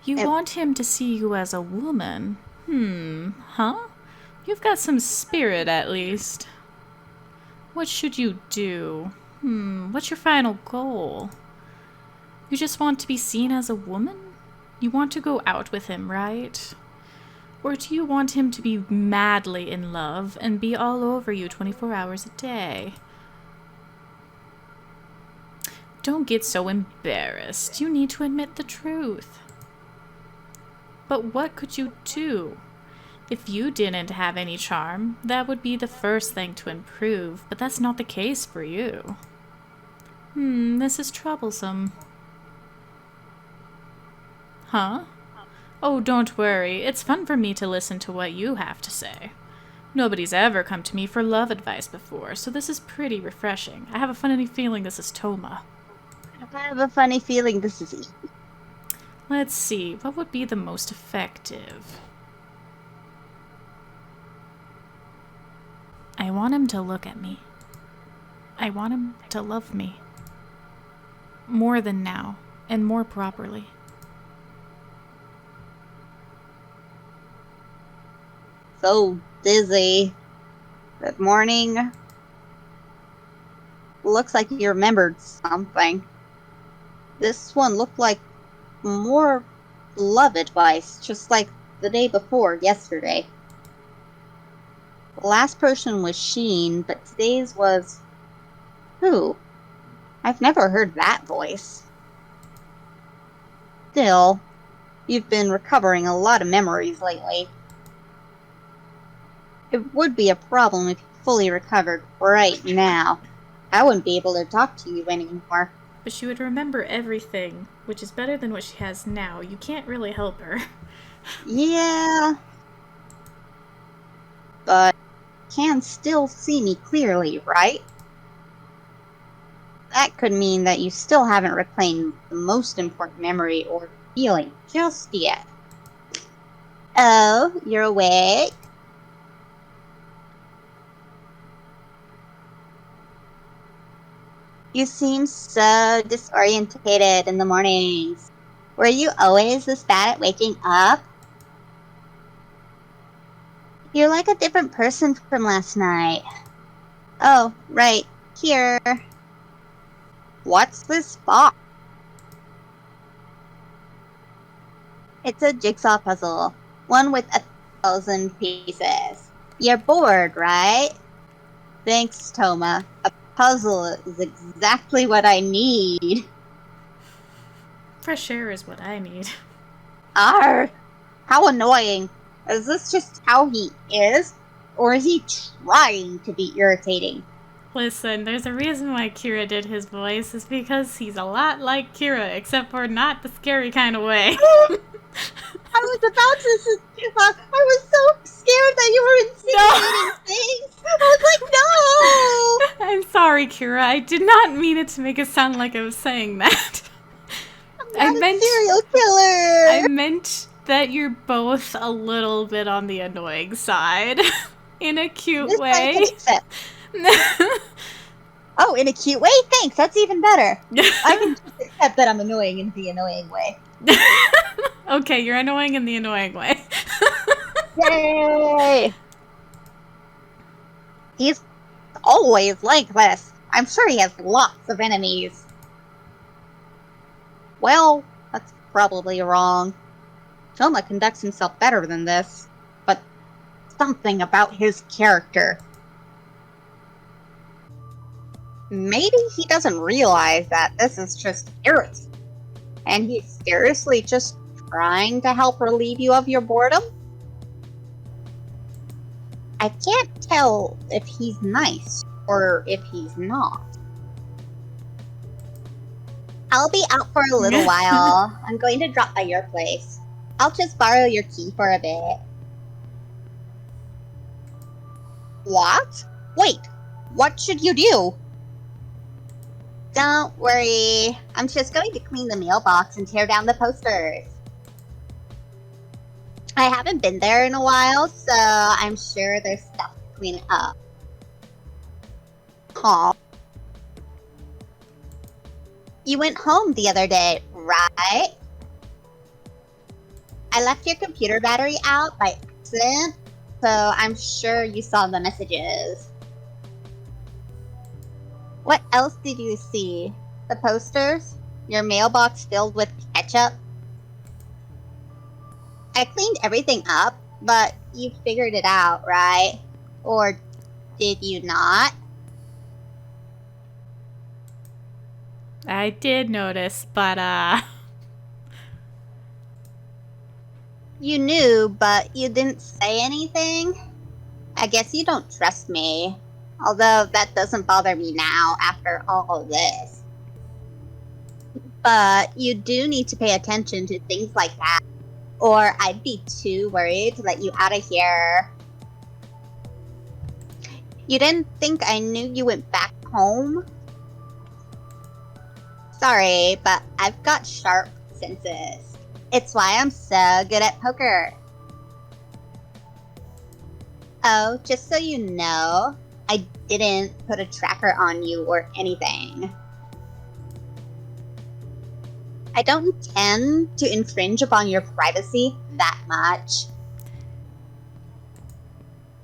You want him to see you as a woman? Huh? You've got some spirit, at least. What should you do? What's your final goal? You just want to be seen as a woman? You want to go out with him, right? Or do you want him to be madly in love and be all over you 24 hours a day? Don't get so embarrassed. You need to admit the truth. But what could you do? If you didn't have any charm, that would be the first thing to improve, but that's not the case for you. This is troublesome. Huh? Oh, don't worry. It's fun for me to listen to what you have to say. Nobody's ever come to me for love advice before, so this is pretty refreshing. I have a funny feeling this is Toma. I have a funny feeling this is Evie. Let's see, what would be the most effective? I want him to look at me. I want him to love me. More than now, and more properly. So dizzy. Good morning. Looks like you remembered something. This one looked like more love advice, just like the day before, yesterday. The last person was Sheen, but today's was... who? I've never heard that voice. Still, you've been recovering a lot of memories lately. It would be a problem if you fully recovered right now. I wouldn't be able to talk to you anymore. But she would remember everything, which is better than what she has now. You can't really help her. Yeah. But you can still see me clearly, right? That could mean that you still haven't reclaimed the most important memory or feeling just yet. Oh, you're awake? You seem so disorientated in the mornings. Were you always this bad at waking up? You're like a different person from last night. Oh, right. Here. What's this box? It's a jigsaw puzzle. One with 1,000 pieces. You're bored, right? Thanks, Toma. A puzzle is exactly what I need. Fresh air is what I need. Arr! How annoying. Is this just how he is? Or is he trying to be irritating? Listen, there's a reason why Kira did his voice, is because he's a lot like Kira, except for not the scary kind of way. I was about to... I was so scared that you were insinuating things. I was like, no! I'm sorry, Kira. I did not mean it to make it sound like I was saying that. I'm not a serial killer! I meant that you're both a little bit on the annoying side. In a cute this way. I can accept. Oh, in a cute way? Thanks, that's even better. I can just accept that I'm annoying in the annoying way. Okay, you're annoying in the annoying way. Yay! He's always like this. I'm sure he has lots of enemies. Well, that's probably wrong. Toma conducts himself better than this, but something about his character. Maybe he doesn't realize that this is just irritant, and he's seriously just trying to help relieve you of your boredom? I can't tell if he's nice or if he's not. I'll be out for a little while. I'm going to drop by your place. I'll just borrow your key for a bit. What? Wait, what should you do? Don't worry. I'm just going to clean the mailbox and tear down the posters. I haven't been there in a while, so I'm sure there's stuff to clean up. Huh? You went home the other day, right? I left your computer battery out by accident, so I'm sure you saw the messages. What else did you see? The posters? Your mailbox filled with ketchup? I cleaned everything up, but you figured it out, right? Or did you not? I did notice, but You knew, but you didn't say anything? I guess you don't trust me. Although that doesn't bother me now after all of this. But you do need to pay attention to things like that, or I'd be too worried to let you out of here. You didn't think I knew you went back home? Sorry, but I've got sharp senses. It's why I'm so good at poker. Oh, just so you know, I didn't put a tracker on you or anything. I don't intend to infringe upon your privacy that much.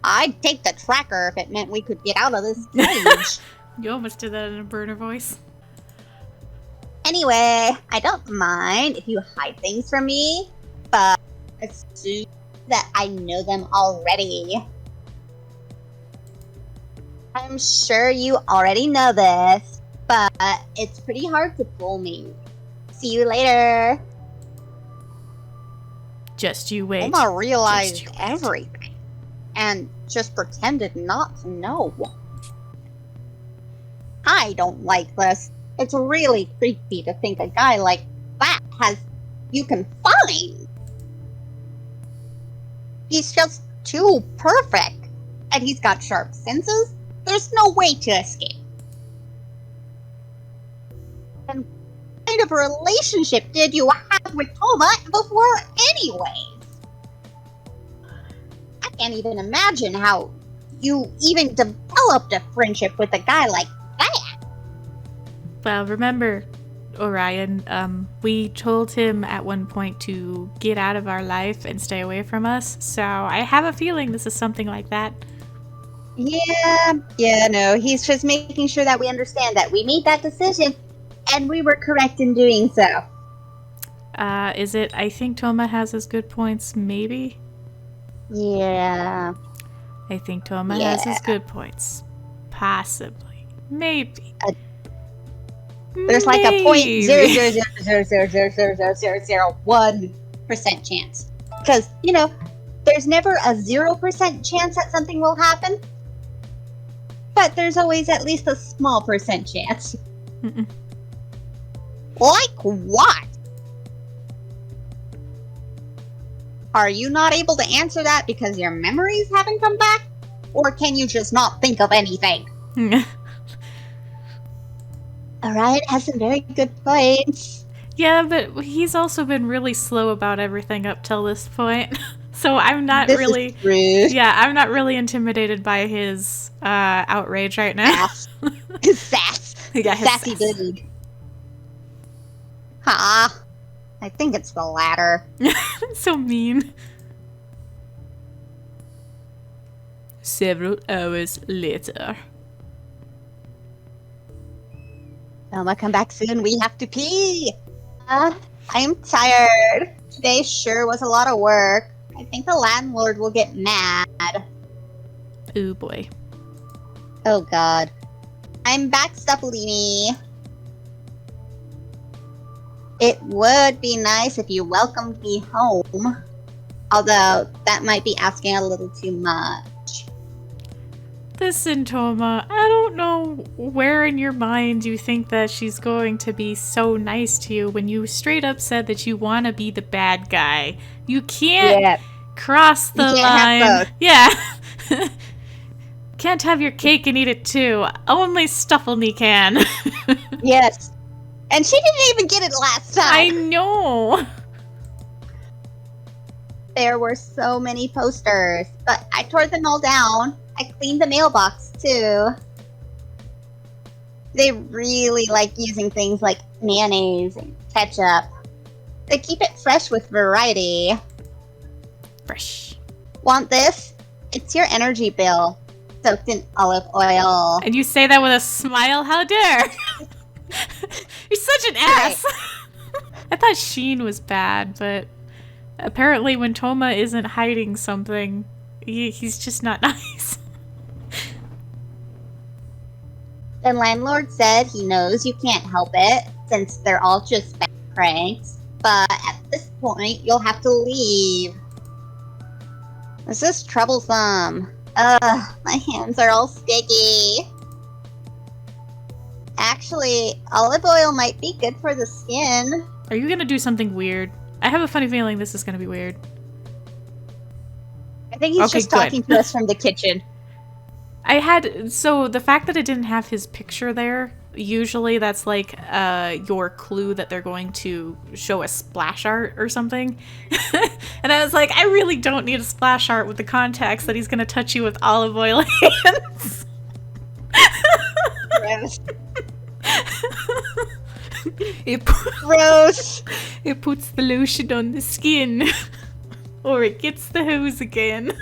I'd take the tracker if it meant we could get out of this cage. you almost did that in a burner voice. Anyway, I don't mind if you hide things from me, but assume that I know them already. I'm sure you already know this, but it's pretty hard to fool me. See you later. Just you wait. Toma realized everything and just pretended not to know. I don't like this. It's really creepy to think a guy like that has you confined. He's just too perfect, and he's got sharp senses. There's no way to escape. And what kind of a relationship did you have with Toma before anyways? I can't even imagine how you even developed a friendship with a guy like that. Well, remember, Orion, we told him at one point to get out of our life and stay away from us, so I have a feeling this is something like that. Yeah, no, he's just making sure that we understand that we made that decision, and we were correct in doing so. Is it, I think Toma has his good points, maybe? Yeah. I think Toma has his good points. Possibly. Maybe. There's like a 0.00000000001% chance. Because, you know, there's never a 0% chance that something will happen. But there's always at least a small percent chance. Mm-mm. Like what? Are you not able to answer that because your memories haven't come back? Or can you just not think of anything? Orion has some very good points. Yeah, but he's also been really slow about everything up till this point. So I'm not This really... is rude. Yeah, I'm not really intimidated by his outrage right now. Sass. Yeah, his Sassy sass. dude. I think it's the latter. So mean. Several hours later. Toma, come back soon. We have to pee. I'm tired. Today sure was a lot of work. I think the landlord will get mad. Ooh boy. Oh god. I'm back, Stuffalini. It would be nice if you welcomed me home. Although, that might be asking a little too much. Listen, Toma, I don't know where in your mind you think that she's going to be so nice to you when you straight up said that you want to be the bad guy. You can't cross the You can't line. have both. Yeah. Can't have your cake and eat it too. Only Stuffalini can. Yes. And she didn't even get it last time. I know. There were so many posters, but I tore them all down. I cleaned the mailbox too. They really like using things like mayonnaise and ketchup. They keep it fresh with variety. Fresh. Want this? It's your energy bill, soaked in olive oil. And you say that with a smile? How dare! You're such an ass! I thought Sheen was bad, but apparently when Toma isn't hiding something, he's just not nice. The landlord said he knows you can't help it, since they're all just bad pranks. But at this point, you'll have to leave. This is troublesome. My hands are all sticky. Actually, olive oil might be good for the skin. Are you gonna do something weird? I have a funny feeling this is gonna be weird. I think he's just talking to us from the kitchen. So the fact that it didn't have his picture there, usually that's like your clue that they're going to show a splash art or something. And I was like, I really don't need a splash art with the context that he's going to touch you with olive oil hands. Gross. Gross. It puts the lotion on the skin. Or it gets the hose again.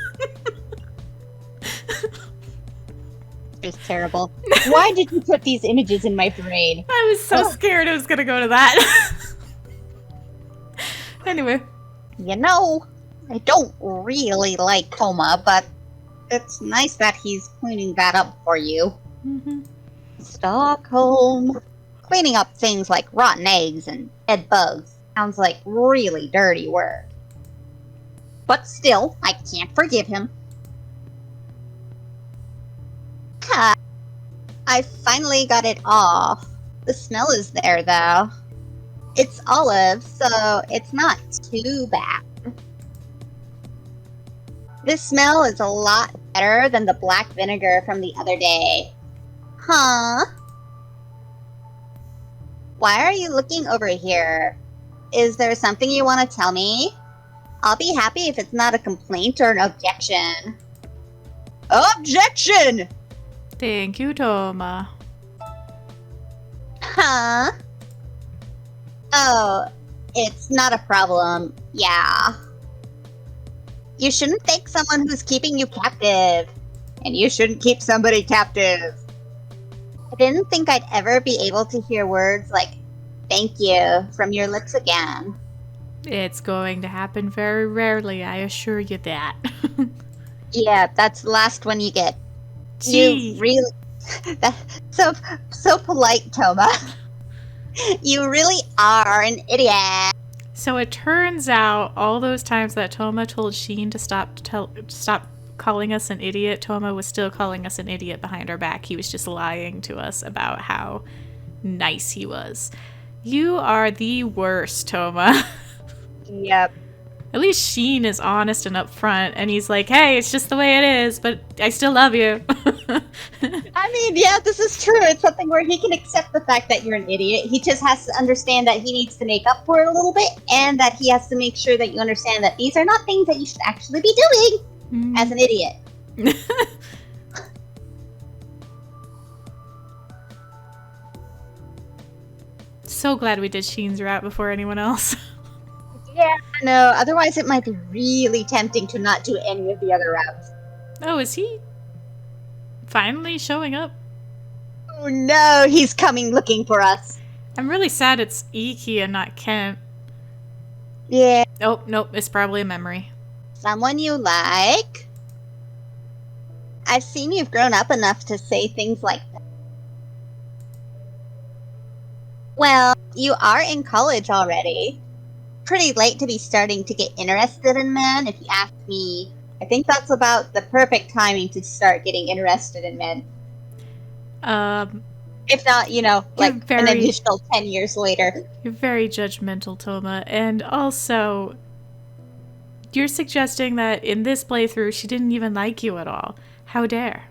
It's terrible. Why did you put these images in my brain? I was so scared it was gonna go to that. Anyway. You know, I don't really like Toma, but it's nice that he's cleaning that up for you. Mm-hmm. Stockholm. Cleaning up things like rotten eggs and dead bugs sounds like really dirty work. But still, I can't forgive him. I finally got it off. The smell is there, though. It's olive, so it's not too bad. This smell is a lot better than the black vinegar from the other day. Huh? Why are you looking over here? Is there something you want to tell me? I'll be happy if it's not a complaint or an objection. Objection! Thank you, Toma. Huh? Oh, it's not a problem. Yeah. You shouldn't thank someone who's keeping you captive. And you shouldn't keep somebody captive. I didn't think I'd ever be able to hear words like thank you from your lips again. It's going to happen very rarely, I assure you that. Yeah, that's the last one you get. Gee. You really... so polite, Toma. You really are an idiot. So it turns out all those times that Toma told Sheen to stop calling us an idiot, Toma was still calling us an idiot behind our back. He was just lying to us about how nice he was. You are the worst, Toma. Yep. At least Sheen is honest and upfront, and he's like, hey, it's just the way it is, but I still love you. I mean, yeah, this is true. It's something where he can accept the fact that you're an idiot. He just has to understand that he needs to make up for it a little bit, and that he has to make sure that you understand that these are not things that you should actually be doing as an idiot. So glad we did Sheen's route before anyone else. Yeah, no, otherwise it might be really tempting to not do any of the other routes. Oh, is he finally showing up? Oh no, he's coming looking for us. I'm really sad it's Iki and not Kent. Yeah. Oh, nope, it's probably a memory. Someone you like? I've seen you've grown up enough to say things like that. Well, you are in college already. Pretty late to be starting to get interested in men, if you ask me. I think that's about the perfect timing to start getting interested in men. If not, you know, like an additional 10 years later. You're very judgmental, Toma. And also, you're suggesting that in this playthrough, she didn't even like you at all. How dare?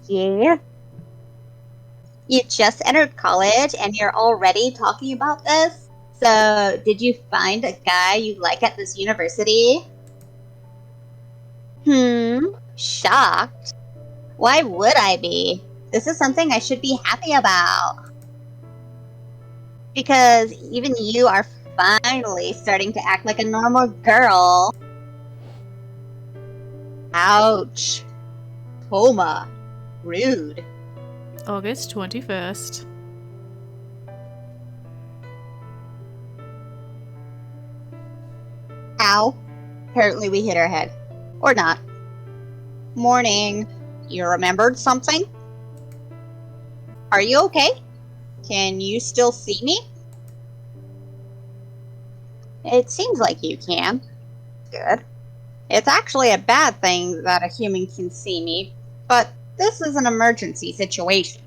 Yeah. You just entered college and you're already talking about this? So, did you find a guy you like at this university? Shocked? Why would I be? This is something I should be happy about. Because even you are finally starting to act like a normal girl. Ouch. Toma. Rude. August 21st. Ow. Apparently we hit our head. Or not. Morning. You remembered something? Are you okay? Can you still see me? It seems like you can. Good. It's actually a bad thing that a human can see me, but this is an emergency situation.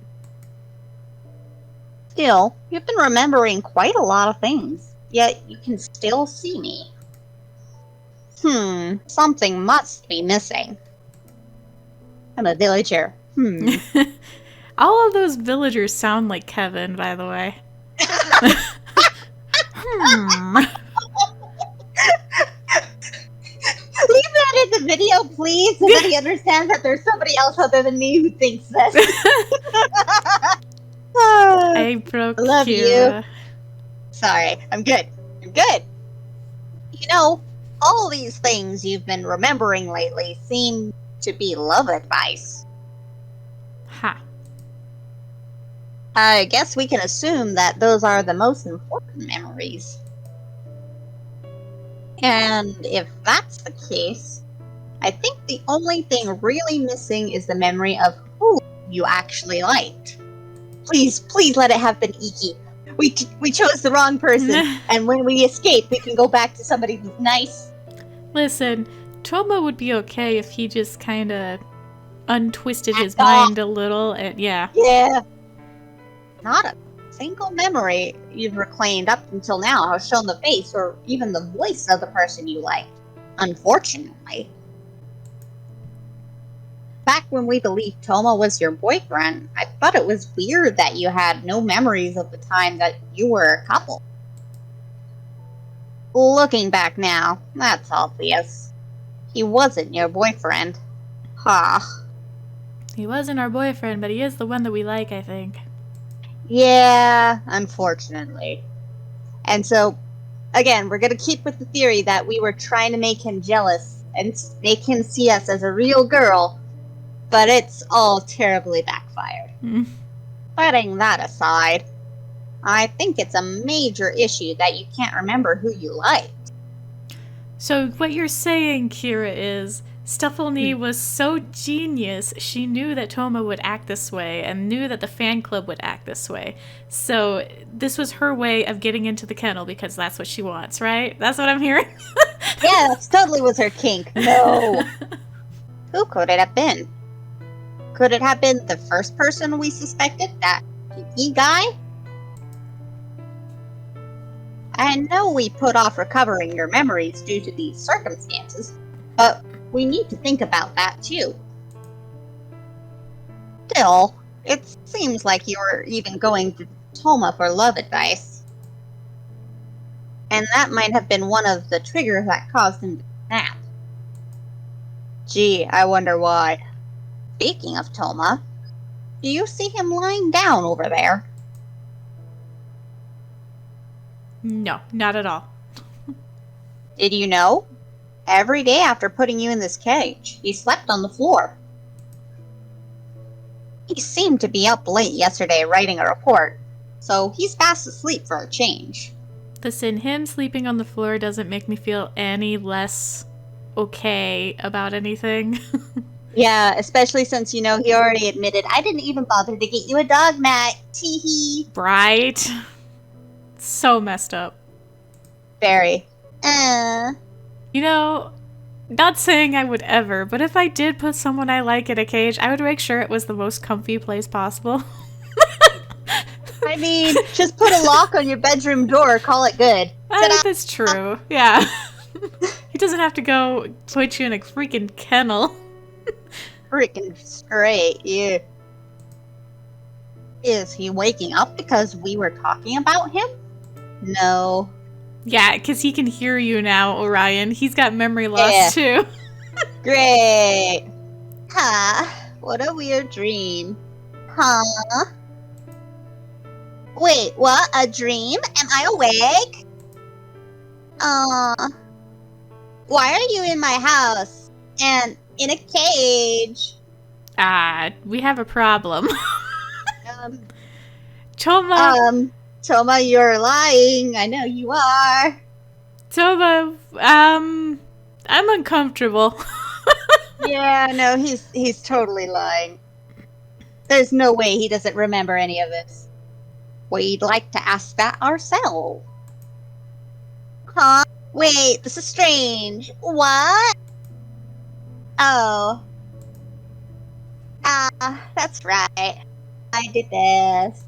Still, you've been remembering quite a lot of things, yet you can still see me. Something must be missing. I'm a villager. All of those villagers sound like Kevin, by the way. Leave that in the video, please, so that he understands that there's somebody else other than me who thinks this. I broke love Kira. you. Sorry, I'm good. I'm good. You know, all these things you've been remembering lately seem to be love advice. Ha. I guess we can assume that those are the most important memories. And if that's the case, I think the only thing really missing is the memory of who you actually liked. Please, please let it have been Iki. We chose the wrong person, and when we escape, we can go back to somebody who's nice. Listen, Toma would be okay if he just kind of untwisted his Backed off. mind a little, and yeah. Yeah. Not a single memory you've reclaimed up until now has shown the face or even the voice of the person you liked. Unfortunately. Back when we believed Toma was your boyfriend, I thought it was weird that you had no memories of the time that you were a couple. Looking back now, that's obvious. He wasn't your boyfriend. Ha. He wasn't our boyfriend, but he is the one that we like, I think. Yeah, unfortunately. And so, again, we're going to keep with the theory that we were trying to make him jealous and make him see us as a real girl, but it's all terribly backfired. Putting that aside, I think it's a major issue that you can't remember who you liked. So what you're saying, Kira, is Stuffleny was so genius, she knew that Toma would act this way and knew that the fan club would act this way. So this was her way of getting into the kennel because that's what she wants, right? That's what I'm hearing? Yeah, that totally was her kink. No. Who could it have been? Could it have been the first person we suspected, that Kiki guy? I know we put off recovering your memories due to these circumstances, but we need to think about that too. Still, it seems like you were even going to Toma for love advice. And that might have been one of the triggers that caused him to snap. Gee, I wonder why. Speaking of Toma, do you see him lying down over there? No, not at all. Did you know? Every day after putting you in this cage, he slept on the floor. He seemed to be up late yesterday writing a report, so he's fast asleep for a change. Listen, him sleeping on the floor doesn't make me feel any less okay about anything. Yeah, especially since, you know, he already admitted, I didn't even bother to get you a dog mat. Tee-hee. Right? So messed up. Very. You know, not saying I would ever, but if I did put someone I like in a cage, I would make sure it was the most comfy place possible. I mean, just put a lock on your bedroom door, call it good. That's true. Yeah. He doesn't have to go put you in a freaking kennel. Freaking straight, yeah. Is he waking up because we were talking about him? No. Yeah, because he can hear you now, Orion. He's got memory loss, too. Great. What a weird dream. Huh? Wait, what? A dream? Am I awake? Why are you in my house? And in a cage. We have a problem. Um, Toma, Toma, you're lying. I know you are. Toma, I'm uncomfortable. Yeah, no, he's totally lying. There's no way he doesn't remember any of this. We'd like to ask that ourselves. Huh? Wait, this is strange. What? Oh. That's right. I did this.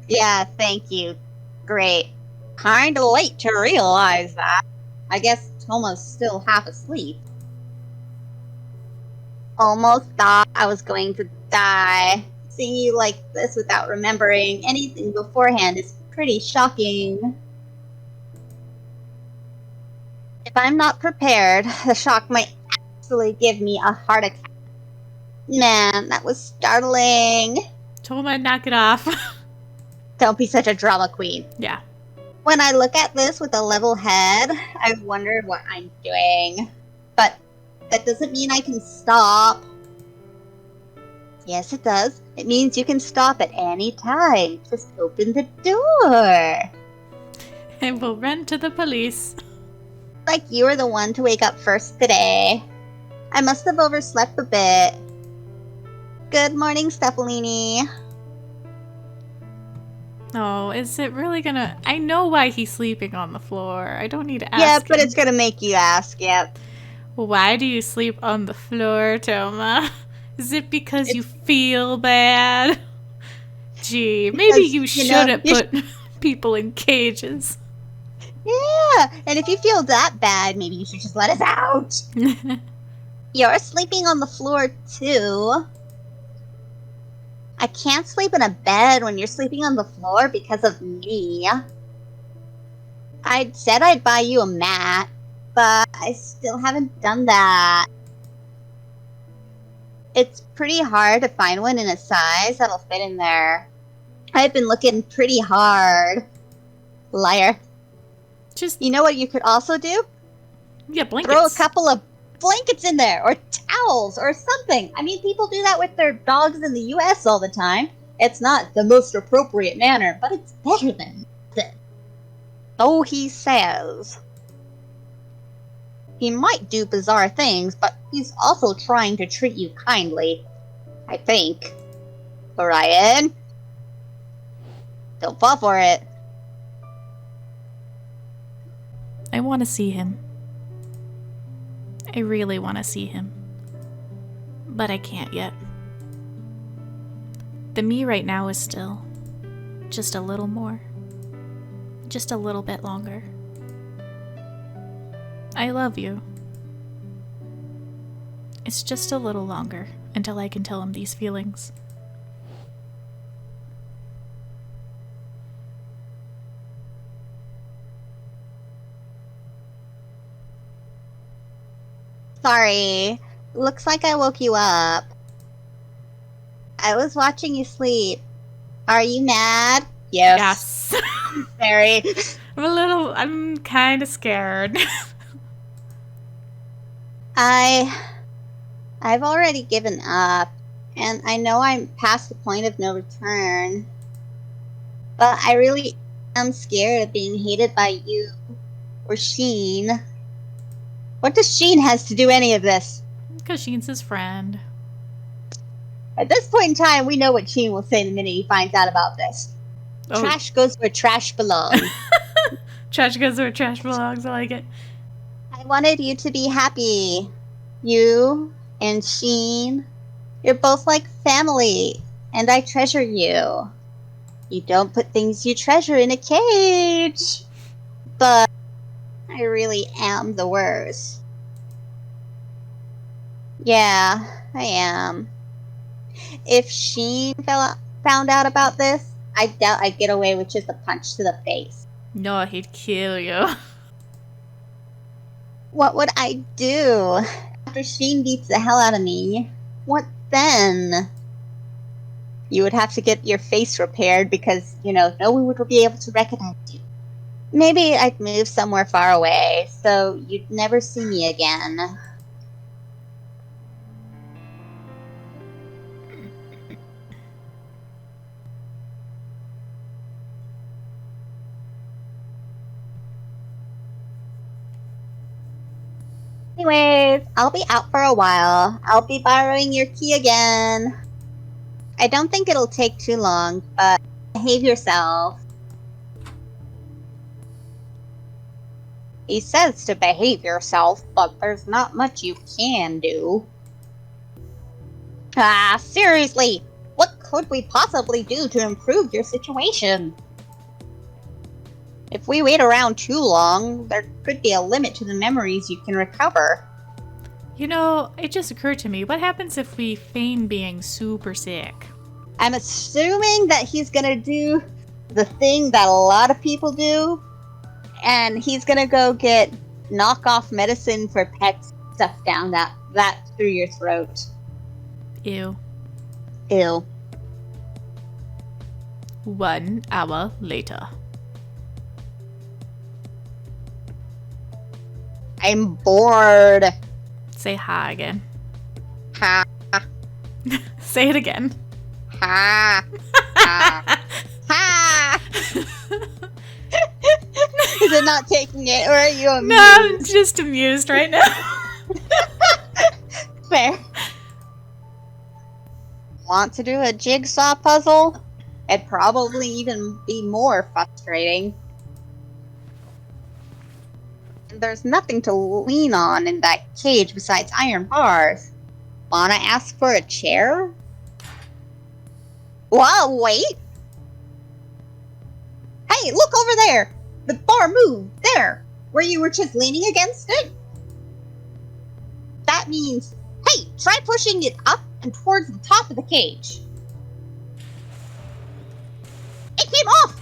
Yeah, thank you. Great. Kinda late to realize that. I guess Toma's still half asleep. Almost thought I was going to die. Seeing you like this without remembering anything beforehand is pretty shocking. If I'm not prepared, the shock might actually give me a heart attack. Man, that was startling. Toma, knock it off. Don't be such a drama queen. Yeah. When I look at this with a level head, I wonder what I'm doing. But that doesn't mean I can stop. Yes, it does. It means you can stop at any time. Just open the door. And we'll run to the police. Like you were the one to wake up first today. I must have overslept a bit. Good morning, Stephanie. Oh, is it really gonna... I know why he's sleeping on the floor. I don't need to ask Yeah, but him. it's gonna make you ask, yep. Why do you sleep on the floor, Toma? Is it because you feel bad? Gee, maybe you shouldn't put people in cages. Yeah, and if you feel that bad, maybe you should just let us out. You're sleeping on the floor, too. I can't sleep in a bed when you're sleeping on the floor because of me. I said I'd buy you a mat, but I still haven't done that. It's pretty hard to find one in a size that'll fit in there. I've been looking pretty hard. Liar. Just... You know what you could also do? Yeah, blankets. Throw a couple of blankets in there, or towels, or something. I mean, people do that with their dogs in the US all the time. It's not the most appropriate manner, but it's better than nothing. So he says. He might do bizarre things, but he's also trying to treat you kindly. I think. Orion? Don't fall for it. I want to see him. I really want to see him. But I can't yet. The me right now is still. Just a little more. Just a little bit longer. I love you. It's just a little longer until I can tell him these feelings. Sorry. Looks like I woke you up. I was watching you sleep. Are you mad? Yes. Very. I'm kind of scared. I've already given up, and I know I'm past the point of no return. But I really am scared of being hated by you or Sheen. What does Sheen has to do any of this? Because Sheen's his friend. At this point in time, we know what Sheen will say the minute he finds out about this. Oh. Trash goes where trash belongs. Trash goes where trash belongs. I like it. I wanted you to be happy. You and Sheen. You're both like family, and I treasure you. You don't put things you treasure in a cage. But I really am the worst. Yeah, I am. If Sheen found out about this, I doubt I'd get away with just a punch to the face. No, he'd kill you. What would I do? After Sheen beats the hell out of me, what then? You would have to get your face repaired because, no one would be able to recognize you. Maybe I'd move somewhere far away, so you'd never see me again. Anyways, I'll be out for a while. I'll be borrowing your key again. I don't think it'll take too long, but behave yourself. He says to behave yourself, but there's not much you can do. Seriously, what could we possibly do to improve your situation? If we wait around too long, there could be a limit to the memories you can recover. You know, it just occurred to me, what happens if we feign being super sick? I'm assuming that he's gonna do the thing that a lot of people do, and he's gonna go get knockoff medicine for pets stuffed down that through your throat. Ew. Ew. 1 hour later. I'm bored. Say hi again. Ha. Say it again. Ha. Ha. Ha. Is it not taking it, or are you amused? No, I'm just amused right now. Fair. Want to do a jigsaw puzzle? It'd probably even be more frustrating. And there's nothing to lean on in that cage besides iron bars. Wanna ask for a chair? Whoa, wait! Hey, look over there! The bar moved, there! Where you were just leaning against it? That means, hey, try pushing it up and towards the top of the cage. It came off!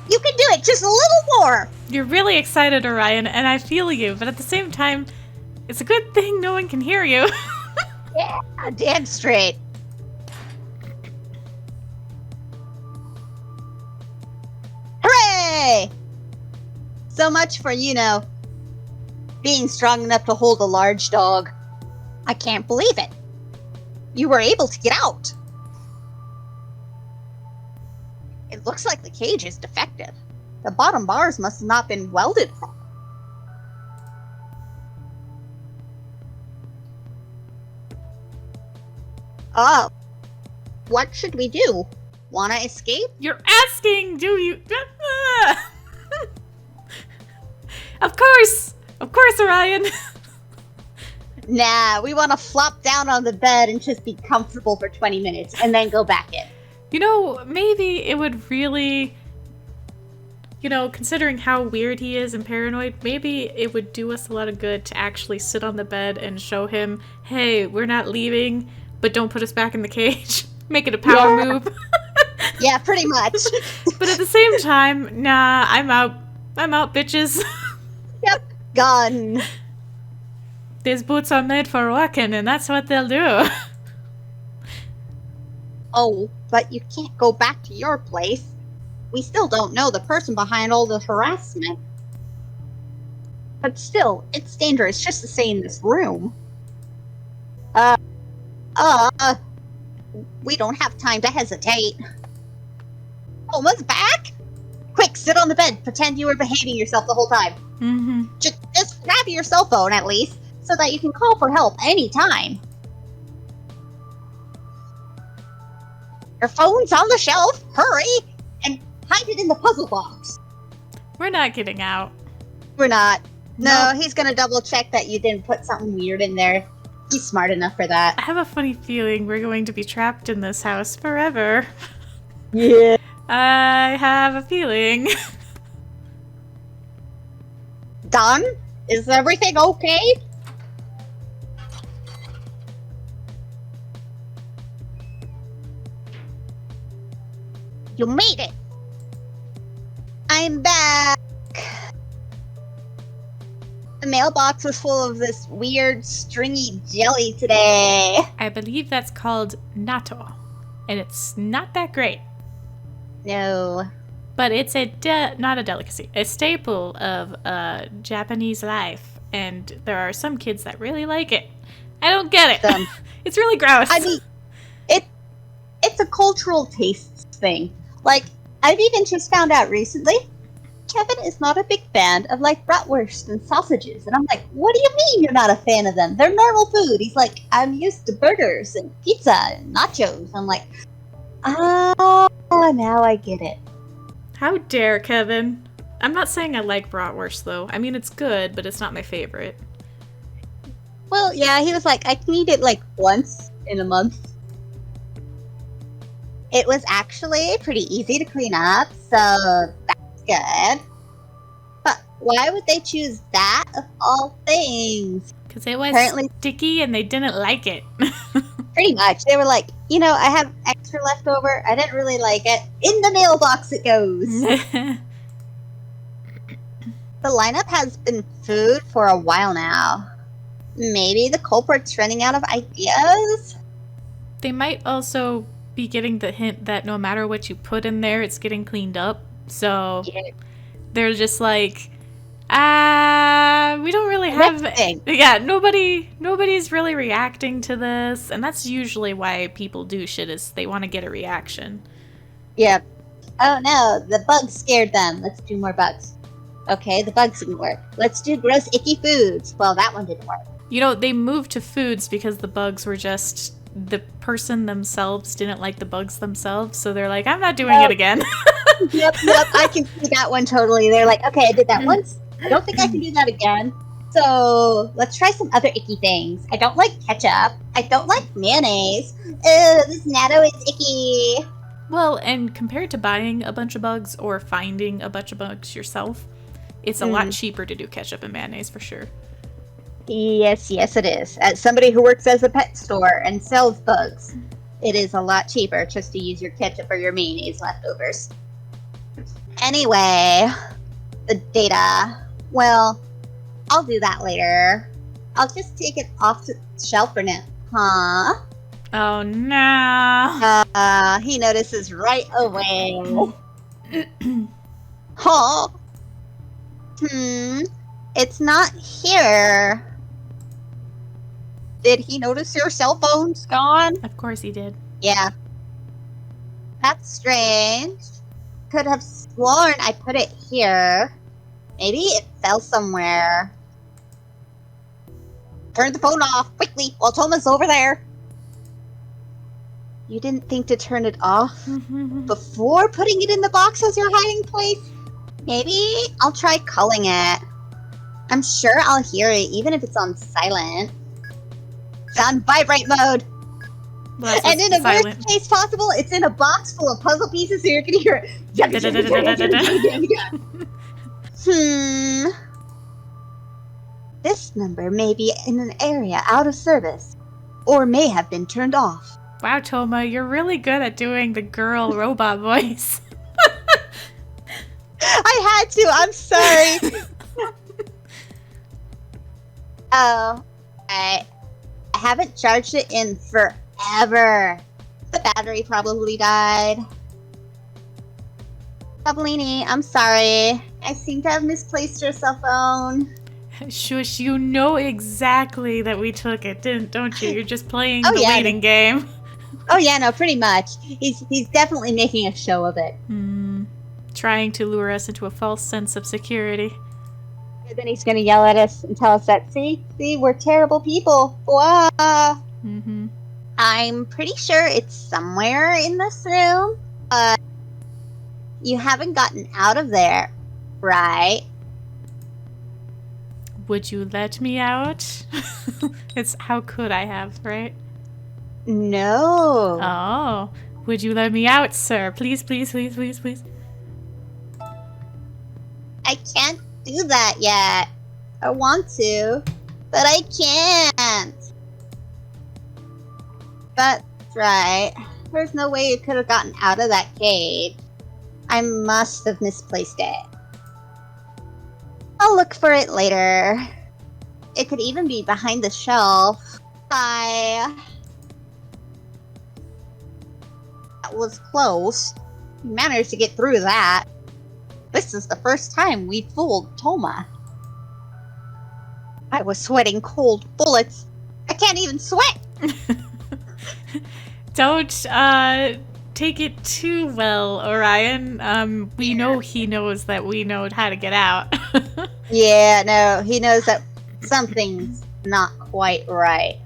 You can do it just a little more! You're really excited, Orion, and I feel you, but at the same time, it's a good thing no one can hear you. Yeah, dead straight. Hooray! So much for, being strong enough to hold a large dog. I can't believe it. You were able to get out. It looks like the cage is defective. The bottom bars must have not been welded properly. Oh. What should we do? Wanna escape? You're asking, do you? Of course! Of course, Orion! Nah, we want to flop down on the bed and just be comfortable for 20 minutes and then go back in. You know, maybe it would really, considering how weird he is and paranoid, maybe it would do us a lot of good to actually sit on the bed and show him, hey, we're not leaving, but don't put us back in the cage. Make it a power move. Yeah, pretty much. But at the same time, nah, I'm out. I'm out, bitches. Yep, gone. These boots are made for walking, and that's what they'll do. Oh, but you can't go back to your place. We still don't know the person behind all the harassment. But still, it's dangerous just to stay in this room. We don't have time to hesitate. Toma's back? Quick, sit on the bed. Pretend you were behaving yourself the whole time. Mm-hmm. Just grab your cell phone, at least, so that you can call for help anytime. Your phone's on the shelf. Hurry! And hide it in the puzzle box. We're not getting out. We're not. No, Nope. he's gonna double check that you didn't put something weird in there. He's smart enough for that. I have a funny feeling we're going to be trapped in this house forever. Yeah. I have a feeling. Don? Is everything okay? You made it! I'm back! The mailbox was full of this weird, stringy jelly today. I believe that's called natto, and it's not that great. No. But it's not a delicacy, a staple of Japanese life, and there are some kids that really like it. I don't get it. It's really gross. I mean, it's a cultural taste thing. Like, I've even just found out recently Kevin is not a big fan of like bratwurst and sausages. And I'm like, what do you mean you're not a fan of them? They're normal food. He's like, I'm used to burgers and pizza and nachos. I'm like, oh, now I get it. How dare, Kevin? I'm not saying I like bratwurst, though. I mean, it's good, but it's not my favorite. Well, yeah, he was like, I can eat it like once in a month. It was actually pretty easy to clean up, so that's good. But why would they choose that of all things? Because it was Apparently, sticky and they didn't like it. pretty much. They were like, I have extra left over. I didn't really like it. In the mailbox it goes. The lineup has been food for a while now. Maybe the culprit's running out of ideas? They might also be getting the hint that no matter what you put in there, it's getting cleaned up. So they're just like, we don't really have... Yeah, nobody's really reacting to this. And that's usually why people do shit, is they want to get a reaction. Yep. Oh no, the bugs scared them. Let's do more bugs. Okay, the bugs didn't work. Let's do gross, icky foods. Well, that one didn't work. They moved to foods because the bugs were just... The person themselves didn't like the bugs themselves, so they're like, I'm not doing it again. Yep, I can see that one totally. They're like, okay, I did that once. I don't think I can do that again. So, let's try some other icky things. I don't like ketchup. I don't like mayonnaise. Ew, this natto is icky. Well, and compared to buying a bunch of bugs or finding a bunch of bugs yourself, it's a lot cheaper to do ketchup and mayonnaise for sure. Yes, it is. As somebody who works as a pet store and sells bugs, it is a lot cheaper just to use your ketchup or your mayonnaise leftovers. Anyway, the data. Well, I'll do that later. I'll just take it off the shelf for now. Huh? Oh, no. He notices right away. Huh? It's not here. Did he notice your cell phone's gone? Of course he did. Yeah. That's strange. Could have sworn I put it here. Maybe it fell somewhere. Turn the phone off, quickly, while Toma's over there. You didn't think to turn it off before putting it in the box as your hiding place? Maybe I'll try culling it. I'm sure I'll hear it, even if it's on silent. It's on vibrate mode. Well, and in a worst case possible, it's in a box full of puzzle pieces, so you're gonna hear it. This number may be in an area out of service, or may have been turned off. Wow, Toma, you're really good at doing the girl robot voice. I had to, I'm sorry. Oh, I haven't charged it in forever. The battery probably died. Pablini, I'm sorry. I seem to have misplaced your cell phone. Shush, you know exactly that we took it, don't you? You're just playing the yeah, waiting game. Oh yeah, no, pretty much. He's definitely making a show of it. Trying to lure us into a false sense of security. And then he's gonna yell at us and tell us that, see, we're terrible people. Wow. I'm pretty sure it's somewhere in this room, but you haven't gotten out of there, right? Would you let me out? It's how could I have, right? No. Oh. Would you let me out, sir? Please, please, please, please, please. I can't do that yet. I want to, but I can't. That's right. There's no way you could have gotten out of that cage. I must have misplaced it. I'll look for it later. It could even be behind the shelf. That was close. We managed to get through that. This is the first time we fooled Toma. I was sweating cold take it too well, Orion. We know he knows that we know how to get out. Yeah, no, he knows that something's not quite right.